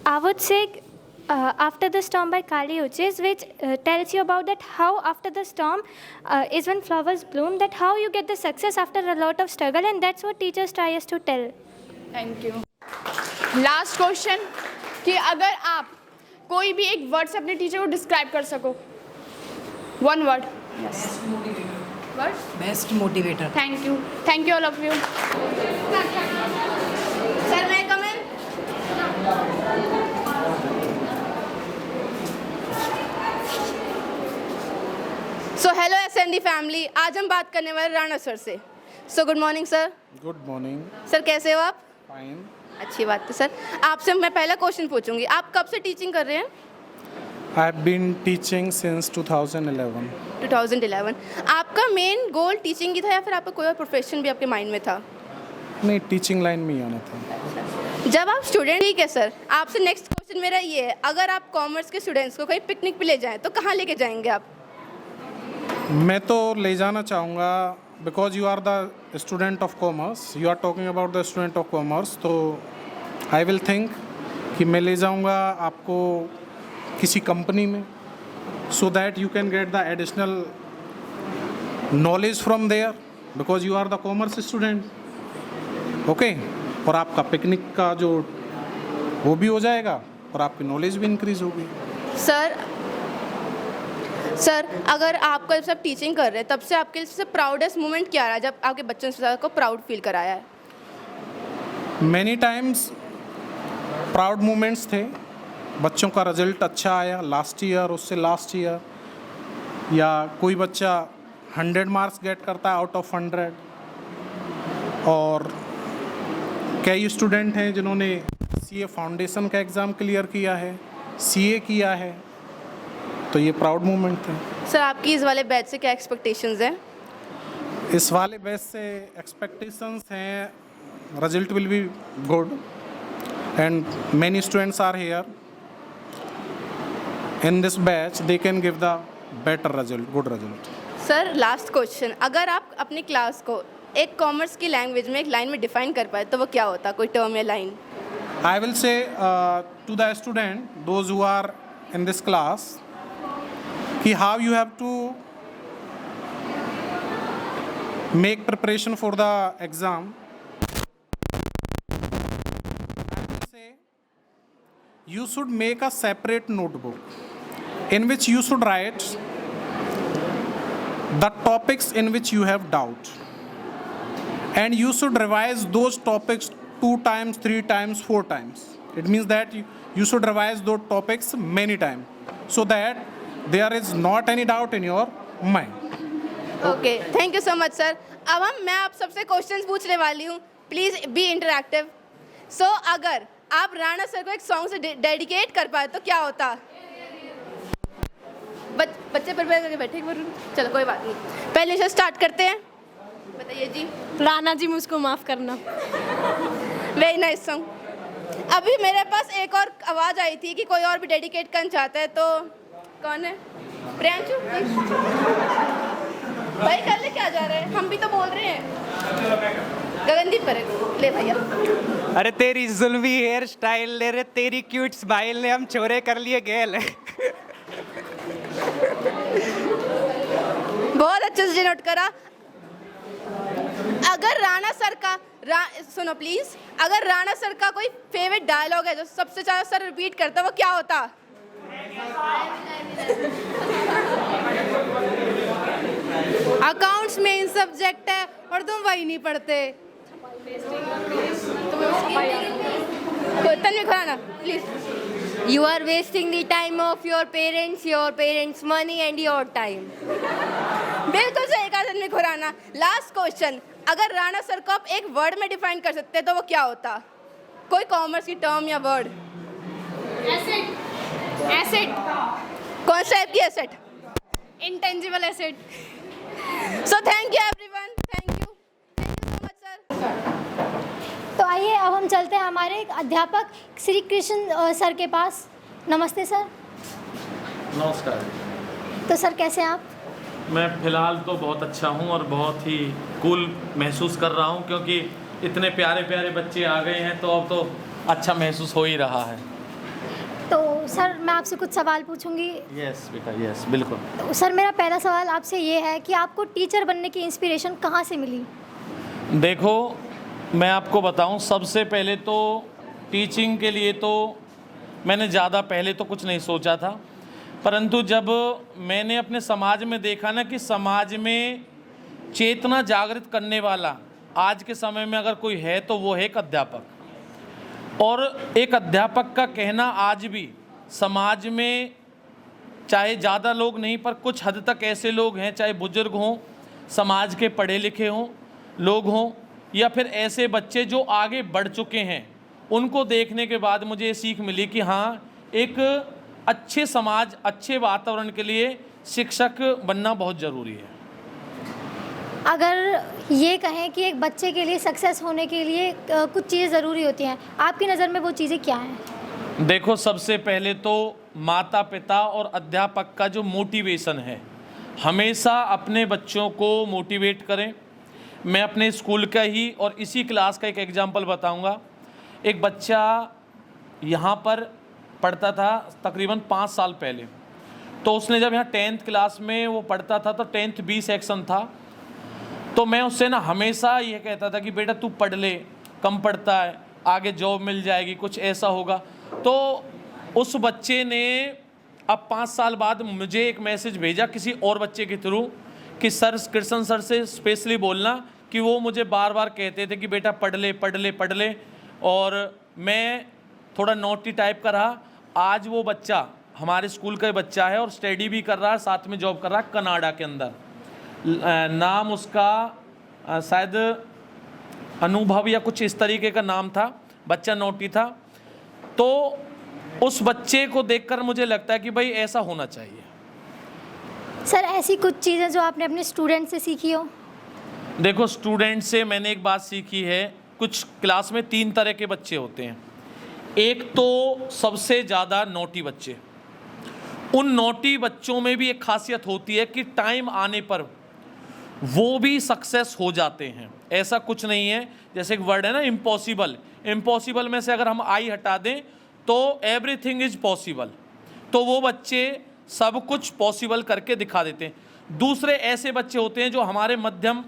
I would say After the Storm by Kali Uchis, which tells you about that how after the storm is when flowers bloom, that how you get the success after a lot of struggle, and that's what teachers try us to tell. Thank you. Last question कि अगर आप कोई भी एक वर्ड से अपने टीचर को डिस्क्राइब कर सको, one word. Best motivator. Thank you all of you. Sir मैं कम इन? सो हेलो एसएनडी फैमिली, आज हम बात करने वाले राणा सर से। So good morning sir. Good morning sir, कैसे हो आप? फाइन। अच्छी बात है सर। आपसे मैं पहला क्वेश्चन पूछूंगी, आप कब से टीचिंग कर रहे हैं? I've been teaching since 2011. 2011। आपका मेन गोल टीचिंग ही था या फिर आपका कोई और प्रोफेशन भी आपके माइंड में था? नहीं, टीचिंग लाइन में ही आना था। जब आप स्टूडेंट, ठीक है सर, आपसे नेक्स्ट क्वेश्चन मेरा ये है, अगर आप कॉमर्स के स्टूडेंट्स को कहीं पिकनिक पे ले जाएं तो कहाँ लेके जाएंगे आप? मैं तो ले जाना चाहूँगा, because you are the student of commerce, you are talking about the student of commerce, तो आई विल थिंक कि मैं ले जाऊँगा आपको किसी कंपनी में, so that you can get the additional knowledge from there, because you are the commerce student. Okay, और आपका पिकनिक का जो वो भी हो जाएगा और आपकी नॉलेज भी इंक्रीज होगी। सर अगर आपको जब से आप टीचिंग कर रहे हैं तब से आपके लिए सबसे प्राउडेस्ट मोमेंट क्या रहा है जब आपके बच्चों ने को प्राउड फील कराया है? मैनी टाइम्स प्राउड मोमेंट्स थे, बच्चों का रिजल्ट अच्छा आया लास्ट ईयर, उससे लास्ट ईयर, या कोई बच्चा 100 मार्क्स गेट करता है आउट ऑफ 100, और कई स्टूडेंट हैं जिन्होंने सीए फाउंडेशन का एग्ज़ाम क्लियर किया है, सीए किया है, तो ये प्राउड मोमेंट थे। सर आपकी इस वाले बैच से क्या एक्सपेक्टेशंस हैं? इस वाले बैच से एक्सपेक्टेशंस हैं, result will be good and many students are here in this batch, they can give the better result, good result. Sir last question, अगर आप अपनी क्लास को एक कॉमर्स की लैंग्वेज में एक लाइन में डिफाइन कर पाए तो वो क्या होता, कोई टर्म या line? I will say to the student, those who are in this class, कि how you have to make preparation for the exam. I will say you should make a separate notebook in which you should write the topics in which you have doubt, and you should revise those topics 2 times, 3 times, 4 times. It means that you should revise those topics many times, so that there is not any doubt in your mind. Okay, thank you so much sir. अब मैं आप सबसे क्वेश्चंस पूछने वाली हूँ, प्लीज़ बी इंटरैक्टिव। सो अगर आप राणा सर को एक सॉन्ग से डेडिकेट कर पाए तो क्या होता? बच्चे प्रिपेयर करके बैठे, चलो कोई बात नहीं, पहले से स्टार्ट करते हैं। बताइए जी। राणा जी मुझको माफ़ करना। Very nice song. अभी मेरे पास एक और आवाज़ आई थी कि कोई और भी डेडिकेट करना चाहता है, तो कौन है? प्रियांशु भाई कर ले, क्या जा रहा है, हम भी तो बोल रहे हैं। गगनदीप करेगा, ले भैया। अरे तेरी जुल्मी हेयर स्टाइल ले रे, तेरी क्यूट स्माइल ने हम छोरे कर लिए गेल। बहुत अच्छे से नोट करा। अगर राणा सर का सुनो प्लीज, अगर राणा सर का कोई फेवरेट डायलॉग है जो सबसे ज्यादा सर रिपीट करता वो क्या होता? अकाउंट्स मेन सब्जेक्ट है और तुम वही नहीं पढ़ते। Tanvi Khurana please. You are wasting the time of your parents' money and your time. बिल्कुल सही कहा तन्वी खुराना। लास्ट क्वेश्चन, अगर राणा सर को आप एक वर्ड में डिफाइन कर सकते तो वो क्या होता? कोई कॉमर्स की टर्म या वर्ड? एसेट। कौन सा टाइप की asset? Intangible asset. So thank you everyone, thank you so much sir. तो आइए अब हम चलते हैं हमारे अध्यापक श्री कृष्ण सर के पास। नमस्ते सर। नमस्कार। तो सर कैसे हैं आप? मैं फ़िलहाल तो बहुत अच्छा हूँ और बहुत ही कूल महसूस कर रहा हूँ, क्योंकि इतने प्यारे प्यारे बच्चे आ गए हैं, तो अब तो अच्छा महसूस हो ही रहा है। तो सर मैं आपसे कुछ सवाल पूछूंगी। यस बेटा, यस बिल्कुल। तो सर मेरा पहला सवाल आपसे ये है कि आपको टीचर बनने की इंस्पिरेशन कहाँ से मिली? देखो, मैं आपको बताऊं, सबसे पहले तो टीचिंग के लिए तो मैंने ज़्यादा पहले तो कुछ नहीं सोचा था, परंतु जब मैंने अपने समाज में देखा ना कि समाज में चेतना जागृत करने वाला आज के समय में अगर कोई है तो वो है एक अध्यापक। और एक अध्यापक का कहना आज भी समाज में, चाहे ज़्यादा लोग नहीं पर कुछ हद तक ऐसे लोग हैं, चाहे बुजुर्ग हों, समाज के पढ़े लिखे हों लोग हों, या फिर ऐसे बच्चे जो आगे बढ़ चुके हैं, उनको देखने के बाद मुझे ये सीख मिली कि हाँ, एक अच्छे समाज, अच्छे वातावरण के लिए शिक्षक बनना बहुत ज़रूरी है। अगर ये कहें कि एक बच्चे के लिए सक्सेस होने के लिए कुछ चीज़ें ज़रूरी होती हैं, आपकी नज़र में वो चीज़ें क्या हैं? देखो, सबसे पहले तो माता पिता और अध्यापक का जो मोटिवेशन है, हमेशा अपने बच्चों को मोटिवेट करें। मैं अपने स्कूल का ही और इसी क्लास का एक एग्जांपल बताऊंगा। एक बच्चा यहाँ पर पढ़ता था तकरीबन 5 साल पहले, तो उसने जब यहाँ 10th क्लास में वो पढ़ता था तो 10th B सेक्शन था। तो मैं उससे ना हमेशा ये कहता था कि बेटा तू पढ़ ले, कम पढ़ता है, आगे जॉब मिल जाएगी, कुछ ऐसा होगा। तो उस बच्चे ने अब 5 साल बाद मुझे एक मैसेज भेजा किसी और बच्चे के थ्रू कि सर, कृष्ण सर से स्पेशली बोलना कि वो मुझे बार बार कहते थे कि बेटा पढ़ ले पढ़ ले पढ़ ले, और मैं थोड़ा नोटी टाइप का रहा। आज वो बच्चा हमारे स्कूल का बच्चा है और स्टडी भी कर रहा है, साथ में जॉब कर रहा है कनाडा के अंदर। नाम उसका शायद अनुभव या कुछ इस तरीके का नाम था, बच्चा नोटी था। तो उस बच्चे को देखकर मुझे लगता है कि भाई ऐसा होना चाहिए। सर, ऐसी कुछ चीज़ें जो आपने अपने स्टूडेंट से सीखी हो? देखो, स्टूडेंट से मैंने एक बात सीखी है। कुछ क्लास में 3 तरह के बच्चे होते हैं। एक तो सबसे ज़्यादा नोटी बच्चे। उन नोटी बच्चों में भी एक खासियत होती है कि टाइम आने पर वो भी सक्सेस हो जाते हैं। ऐसा कुछ नहीं है, जैसे एक वर्ड है ना इम्पॉसिबल, इम्पॉसिबल में से अगर हम आई हटा दें तो एवरीथिंग इज पॉसिबल। तो वो बच्चे सब कुछ पॉसिबल करके दिखा देते हैं। दूसरे ऐसे बच्चे होते हैं जो हमारे मध्यम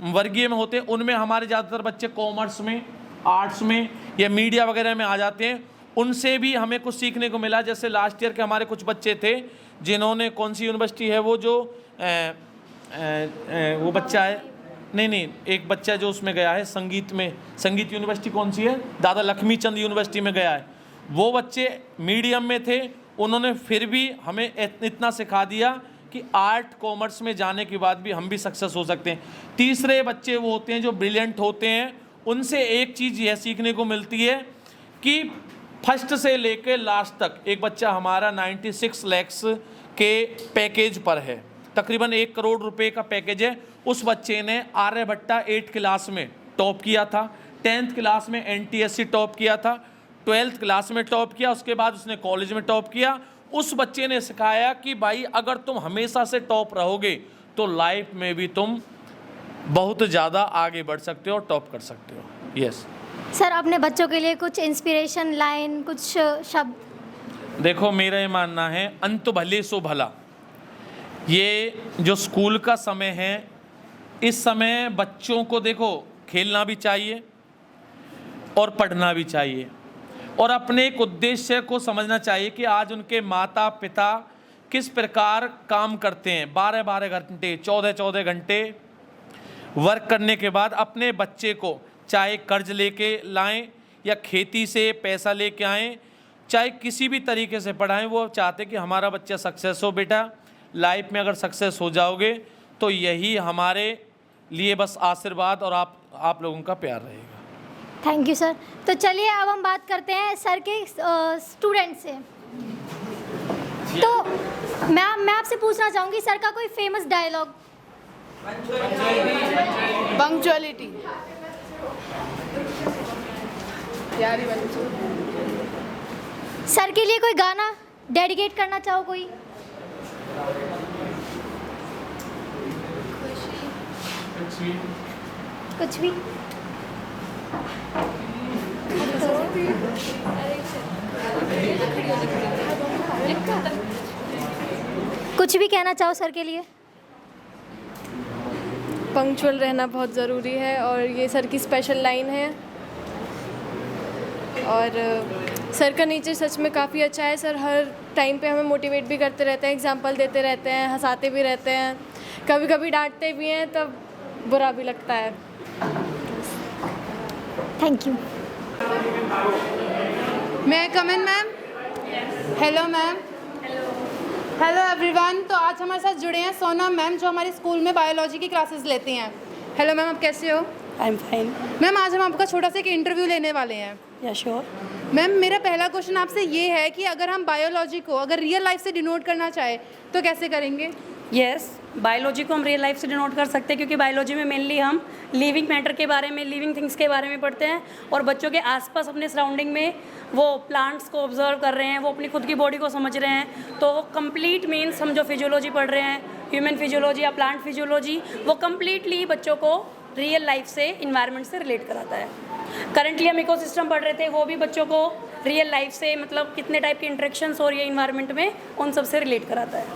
वर्गीय में होते हैं, उनमें हमारे ज़्यादातर बच्चे कॉमर्स में, आर्ट्स में या मीडिया वगैरह में आ जाते हैं। उनसे भी हमें कुछ सीखने को मिला। जैसे लास्ट ईयर के हमारे कुछ बच्चे थे जिन्होंने, कौन सी यूनिवर्सिटी है वो जो वो बच्चा है, नहीं एक बच्चा जो उसमें गया है संगीत में, संगीत यूनिवर्सिटी कौन सी है, दादा लक्ष्मी चंद यूनिवर्सिटी में गया है। वो बच्चे मीडियम में थे, उन्होंने फिर भी हमें इतना सिखा दिया कि आर्ट कॉमर्स में जाने के बाद भी हम भी सक्सेस हो सकते हैं। तीसरे बच्चे वो होते हैं जो ब्रिलियंट होते हैं। उनसे एक चीज़ यह सीखने को मिलती है कि फर्स्ट से लेकर लास्ट तक, एक बच्चा हमारा 96 लाख के पैकेज पर है, तकरीबन 1 करोड़ रुपए का पैकेज है। उस बच्चे ने आर्यभट्टा 8 क्लास में टॉप किया था, 10th क्लास में NTSC टॉप किया था, 12th क्लास में टॉप किया, उसके बाद उसने कॉलेज में टॉप किया। उस बच्चे ने सिखाया कि भाई अगर तुम हमेशा से टॉप रहोगे तो लाइफ में भी तुम बहुत ज़्यादा आगे बढ़ सकते हो और टॉप कर सकते हो। यस सर, अपने बच्चों के लिए कुछ इंस्पिरेशन लाइन, कुछ शब्द? देखो, मेरा ये मानना है अंत भले सो भला। ये जो स्कूल का समय है, इस समय बच्चों को देखो खेलना भी चाहिए और पढ़ना भी चाहिए, और अपने एक उद्देश्य को समझना चाहिए कि आज उनके माता पिता किस प्रकार काम करते हैं। 12-12 घंटे, 14-14 घंटे वर्क करने के बाद अपने बच्चे को चाहे कर्ज लेके लाएं या खेती से पैसा लेके आएं, चाहे किसी भी तरीके से पढ़ाएं, वो चाहते कि हमारा बच्चा सक्सेस हो। बेटा, लाइफ में अगर सक्सेस हो जाओगे तो यही हमारे लिए बस आशीर्वाद और आप लोगों का प्यार रहेगा। Thank you sir. तो चलिए अब हम बात करते हैं सर के स्टूडेंट से। तो मैं आपसे पूछना चाहूँगी सर का कोई फेमस डायलॉग। पंक्चुअलिटी। सर के लिए कोई गाना डेडिकेट करना चाहो कोई? कुछ भी। कुछ भी कहना चाहो सर के लिए? पंक्चुअल रहना बहुत ज़रूरी है और ये सर की स्पेशल लाइन है। और सर का नेचर सच में काफ़ी अच्छा है। सर हर टाइम पे हमें मोटिवेट भी करते रहते हैं, एग्जाम्पल देते रहते हैं, हंसाते भी रहते हैं, कभी कभी डांटते भी हैं, तब बुरा भी लगता है। Thank you. मैं come in ma'am? Hello ma'am. Hello everyone. तो आज हमारे साथ जुड़े हैं सोनम मैम, जो हमारे स्कूल में बायोलॉजी की क्लासेस लेती हैं। हेलो मैम, आप कैसे हो? I am fine. मैम, आज हम आपका छोटा सा एक इंटरव्यू लेने वाले हैं। या श्योर। मैम मेरा पहला क्वेश्चन आपसे ये है कि अगर हम बायोलॉजी को अगर रियल लाइफ से डिनोट करना चाहे तो कैसे करेंगे? यस, बायोलॉजी को हम रियल लाइफ से डिनोट कर सकते हैं, क्योंकि बायोलॉजी में मेनली हम लिविंग मैटर के बारे में, लिविंग थिंग्स के बारे में पढ़ते हैं, और बच्चों के आसपास अपने सराउंडिंग में वो प्लांट्स को ऑब्जर्व कर रहे हैं, वो अपनी खुद की बॉडी को समझ रहे हैं। तो कंप्लीट मीन्स हम जो फिजियोलॉजी पढ़ रहे हैं, ह्यूमन फिजियोलॉजी या प्लांट फिजियोलॉजी, वो कम्प्लीटली बच्चों को रियल लाइफ से, इन्वायरमेंट से रिलेट कराता है। करंटली हम इकोसिस्टम पढ़ रहे थे, वो भी बच्चों को रियल लाइफ से, मतलब कितने टाइप की इंटरेक्शंस हो रही है इन्वायरमेंट में, उन सब से रिलेट कराता है।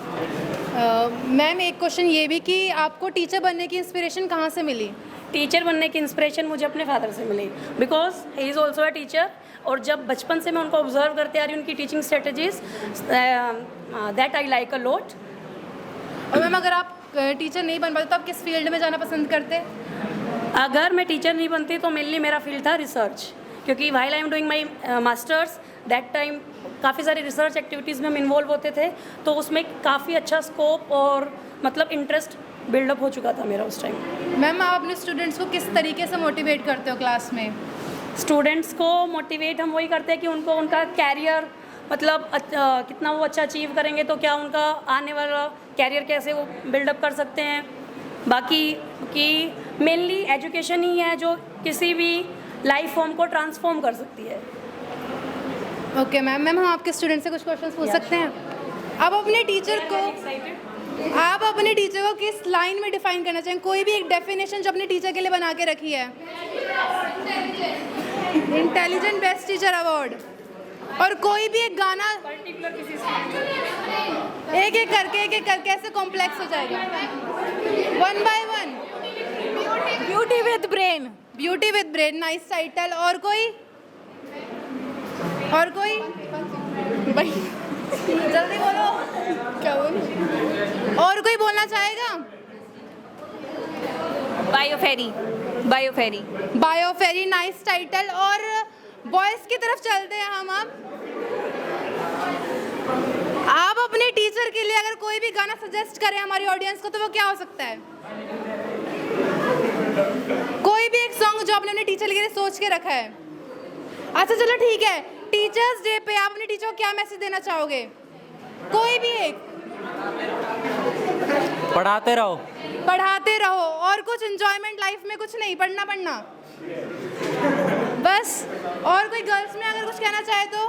मैम एक क्वेश्चन ये भी कि आपको टीचर बनने की इंस्पिरेशन कहाँ से मिली? टीचर बनने की इंस्पिरेशन मुझे अपने फादर से मिली, because he is also a teacher. और जब बचपन से मैं उनको ऑब्जर्व करते आ रही हूँ, उनकी teaching strategies, that I like a lot. और मैम अगर आप टीचर नहीं बन पाते तो आप किस फील्ड में जाना पसंद करते? अगर मैं टीचर नहीं बनती तो मेनली मेरा फील्ड था रिसर्च, क्योंकि while I am doing my masters that time काफ़ी सारी रिसर्च एक्टिविटीज़ में हम इन्वॉल्व होते थे, तो उसमें काफ़ी अच्छा स्कोप और मतलब इंटरेस्ट बिल्डअप हो चुका था मेरा उस टाइम। मैम आप अपने स्टूडेंट्स को किस तरीके से मोटिवेट करते हो क्लास में? स्टूडेंट्स को मोटिवेट हम वही करते हैं कि उनको उनका कैरियर, मतलब कितना वो अच्छा अचीव करेंगे, तो क्या उनका आने वाला कैरियर कैसे वो बिल्डअप कर सकते हैं। बाकी कि मेनली एजुकेशन ही है जो किसी भी लाइफ फॉर्म को ट्रांसफॉर्म कर सकती है। ओके मैम हम आपके स्टूडेंट से कुछ क्वेश्चंस पूछ सकते हैं? आप अपने टीचर को किस लाइन में डिफाइन करना चाहेंगे? कोई भी एक डेफिनेशन जो अपने टीचर के लिए बना के रखी है। Intelligent best teacher award. और कोई भी एक गाना एक एक करके ऐसे कॉम्प्लेक्स हो जाएगा, one by one. Beauty with brain, nice title. और कोई भाई जल्दी बोलो, क्या बोलो? और कोई बोलना चाहेगा? बायोफेरी, नाइस टाइटल। और बॉयज़ की तरफ चलते हैं हम। आप अपने टीचर के लिए अगर कोई भी गाना सजेस्ट करें हमारी ऑडियंस को, तो वो क्या हो सकता है? कोई भी एक सॉन्ग जो आपने अपने टीचर के लिए सोच के रखा है। अच्छा चलो ठीक है, टीचर्स डे पे आप अपने टीचर को क्या मैसेज देना चाहोगे? कोई भी एक। पढ़ाते रहो और कुछ एंजॉयमेंट लाइफ में कुछ नहीं, पढ़ना बस। और कोई गर्ल्स में अगर कुछ कहना चाहे तो?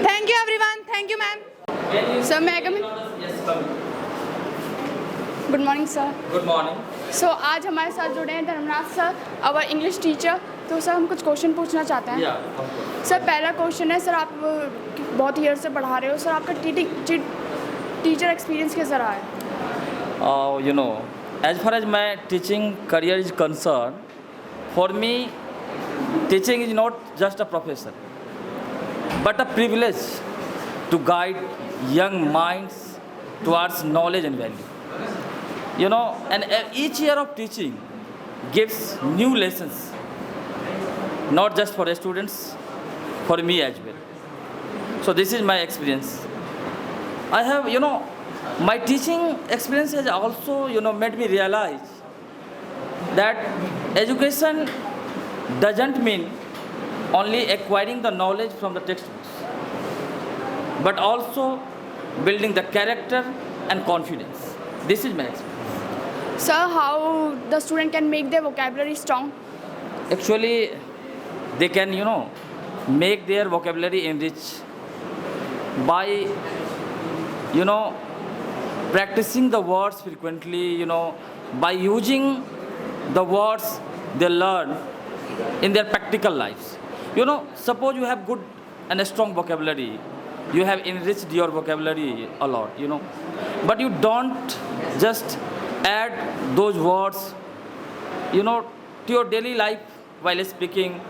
Thank you everyone, thank you ma'am. Sir मैं come good morning sir. Good morning. So आज हमारे साथ जुड़े हैं Dharmraj sir, our English teacher. तो सर हम कुछ क्वेश्चन पूछना चाहते हैं। सर पहला क्वेश्चन है, सर आप बहुत ईयर से पढ़ा रहे हो, सर आपका टीचर एक्सपीरियंस कैसा रहा है? You know, as far as my teaching career is concerned, for me, teaching is not just a profession, but a privilege to guide young minds towards knowledge and value. You know, and each year of teaching gives new lessons, not just for the students, for me as well. So this is my experience. I have, you know, my teaching experience has also, you know, made me realize that education doesn't mean only acquiring the knowledge from the textbooks, but also building the character and confidence. This is my experience. Sir, how the student can make their vocabulary strong? Actually, they can, you know, make their vocabulary enriched by, you know, practicing the words frequently, you know, by using the words they learn in their practical lives. You know, suppose you have good and a strong vocabulary, you have enriched your vocabulary a lot, you know, but you don't just add those words, you know, to your daily life while speaking.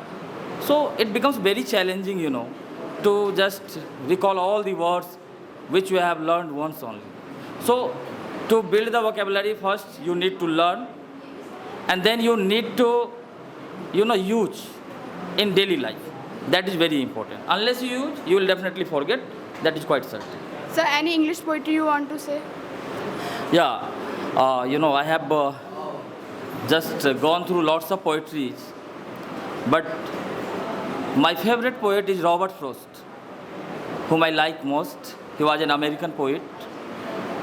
So it becomes very challenging, you know, to just recall all the words which you have learned once only. So to build the vocabulary, first you need to learn, and then you need to, you know, use in daily life. That is very important. Unless you use, you will definitely forget. That is quite certain. Sir, any English poetry you want to say? Yeah, you know, I have just gone through lots of poetries, but My favorite poet is Robert Frost, whom I like most. He was an American poet,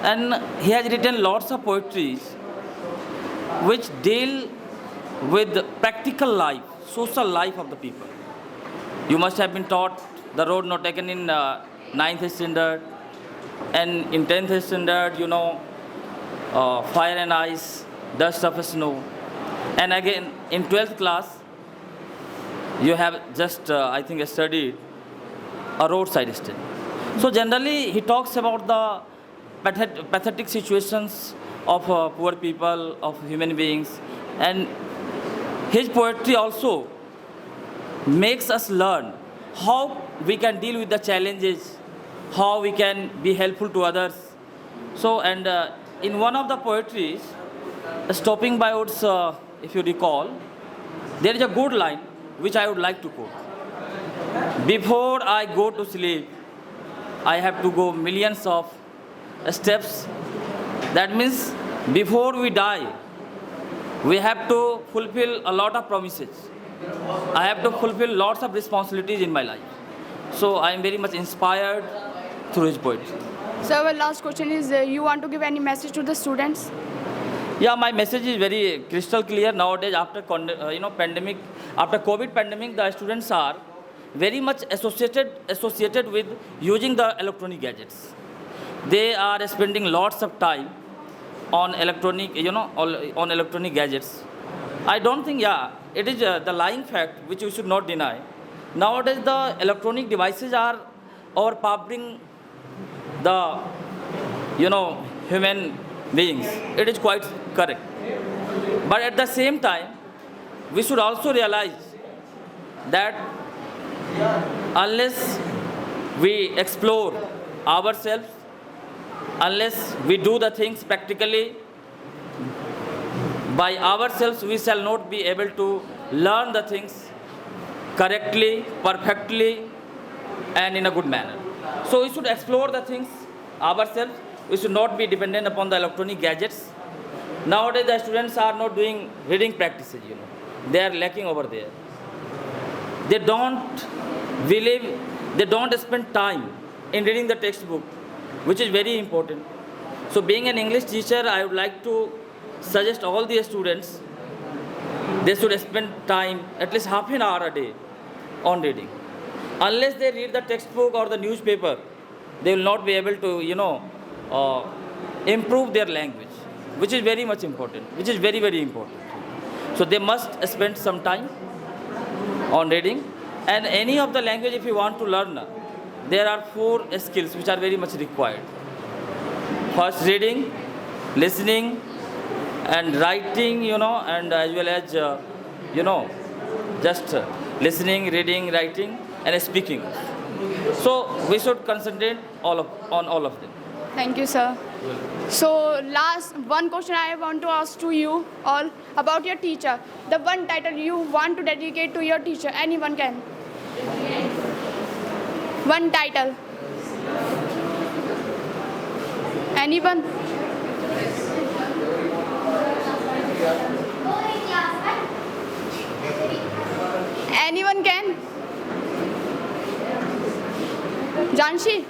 and he has written lots of poetries which deal with practical life, social life of the people. You must have been taught The Road Not Taken in 9th standard, and in 10th standard, Fire and Ice, Dust of Snow. And again, in 12th class, you have just, I think, studied A Roadside Study. So generally, he talks about the pathetic situations of poor people, of human beings. And his poetry also makes us learn how we can deal with the challenges, how we can be helpful to others. So, and in one of the poetries, Stopping by Woods, if you recall, there is a good line which I would like to quote. Before I go to sleep, I have to go millions of steps. That means before we die, we have to fulfill a lot of promises. I have to fulfill lots of responsibilities in my life. So I am very much inspired through his poetry. So our last question is, you want to give any message to the students? Yeah, my message is very crystal clear nowadays. After pandemic, after COVID pandemic, the students are very much associated with using the electronic gadgets. They are spending lots of time on electronic, on electronic gadgets. I don't think, it is the lying fact which we should not deny. Nowadays, the electronic devices are overpowering the, human beings. It is quite correct. But at the same time, we should also realize that unless we explore ourselves, unless we do the things practically by ourselves, we shall not be able to learn the things correctly, perfectly, and in a good manner. So we should explore the things ourselves. We should not be dependent upon the electronic gadgets. Nowadays, the students are not doing reading practices, They are lacking over there. They don't spend time in reading the textbook, which is very important. So being an English teacher, I would like to suggest all the students, they should spend time, at least half an hour a day, on reading. Unless they read the textbook or the newspaper, they will not be able to, improve their language, which is very much important, which is very, very important. So they must spend some time on reading. And any of the language, if you want to learn, there are 4 skills which are very much required. First, reading, listening, and writing, and as well as, just listening, reading, writing, and speaking. So we should concentrate on all of them. Thank you, sir. So last one question I want to ask to you all about your teacher. The one title you want to dedicate to your teacher. Anyone can. One title. Anyone? Anyone can? Janshi?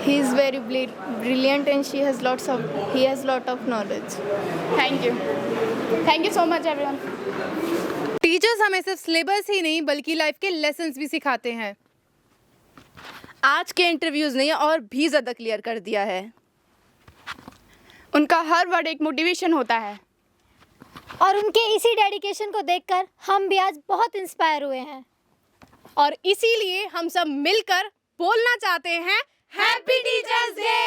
He is very brilliant and he has lot of knowledge. Thank you. Thank you so much everyone. Teachers हमें सिर्फ सिलेबस ही नहीं बल्कि लाइफ के लेसन्स भी सिखाते हैं। आज के इंटरव्यूज़ ने और भी ज़्यादा क्लियर कर दिया है। उनका हर वर्ड एक मोटिवेशन होता है और उनके इसी डेडिकेशन को देखकर हम भी आज बहुत इंस्पायर हुए हैं और इसीलिए हम सब मिलकर बोलना चाहते हैं हैप्पी टीचर्स डे।